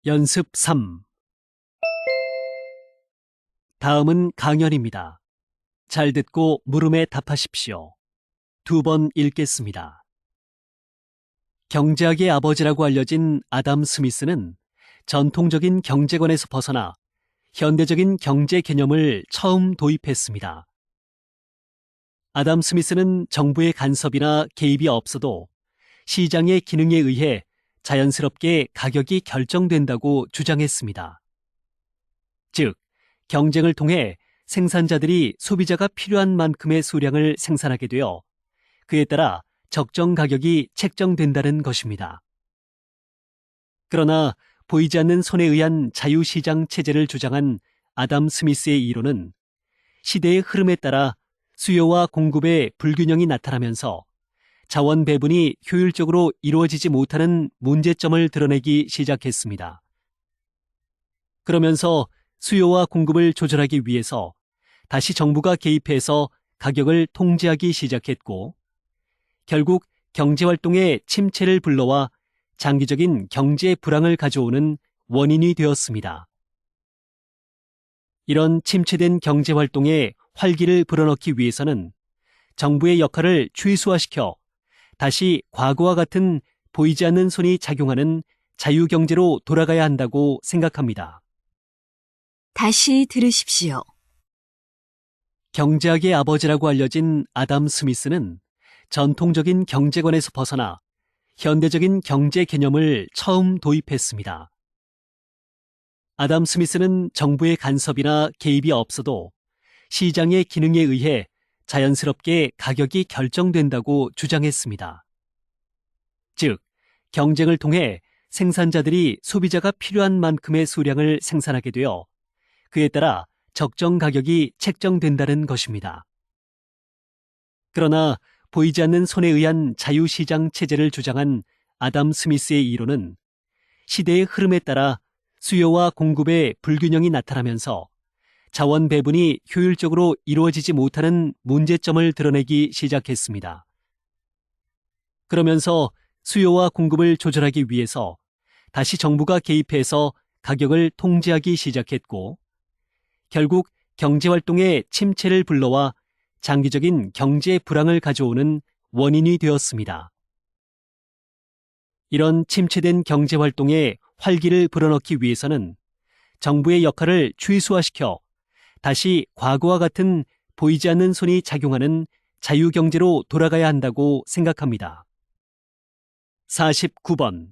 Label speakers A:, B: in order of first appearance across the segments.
A: 연습 3. 다음은 강연입니다. 잘 듣고 물음에 답하십시오. 2번 읽겠습니다. 경제학의 아버지라고 알려진 아담 스미스는 전통적인 경제관에서 벗어나 현대적인 경제 개념을 처음 도입했습니다. 아담 스미스는 정부의 간섭이나 개입이 없어도 시장의 기능에 의해 자연스럽게 가격이 결정된다고 주장했습니다. 즉, 경쟁을 통해 생산자들이 소비자가 필요한 만큼의 수량을 생산하게 되어 그에 따라 적정 가격이 책정된다는 것입니다. 그러나 보이지 않는 손에 의한 자유시장 체제를 주장한 아담 스미스의 이론은 시대의 흐름에 따라 수요와 공급의 불균형이 나타나면서 자원 배분이 효율적으로 이루어지지 못하는 문제점을 드러내기 시작했습니다. 그러면서 수요와 공급을 조절하기 위해서 다시 정부가 개입해서 가격을 통제하기 시작했고, 결국 경제활동의 침체를 불러와 장기적인 경제 불황을 가져오는 원인이 되었습니다. 이런 침체된 경제활동에 활기를 불어넣기 위해서는 정부의 역할을 최소화시켜 다시 과거와 같은 보이지 않는 손이 작용하는 자유경제로 돌아가야 한다고 생각합니다.
B: 다시 들으십시오.
A: 경제학의 아버지라고 알려진 아담 스미스는 전통적인 경제관에서 벗어나 현대적인 경제 개념을 처음 도입했습니다. 아담 스미스는 정부의 간섭이나 개입이 없어도 시장의 기능에 의해 자연스럽게 가격이 결정된다고 주장했습니다. 즉, 경쟁을 통해 생산자들이 소비자가 필요한 만큼의 수량을 생산하게 되어 그에 따라 적정 가격이 책정된다는 것입니다. 그러나 보이지 않는 손에 의한 자유시장 체제를 주장한 아담 스미스의 이론은 시대의 흐름에 따라 수요와 공급의 불균형이 나타나면서 자원 배분이 효율적으로 이루어지지 못하는 문제점을 드러내기 시작했습니다. 그러면서 수요와 공급을 조절하기 위해서 다시 정부가 개입해서 가격을 통제하기 시작했고, 결국 경제활동의 침체를 불러와 장기적인 경제 불황을 가져오는 원인이 되었습니다. 이런 침체된 경제활동에 활기를 불어넣기 위해서는 정부의 역할을 최소화시켜 다시 과거와 같은 보이지 않는 손이 작용하는 자유경제로 돌아가야 한다고 생각합니다. 49번.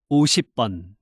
A: (50번)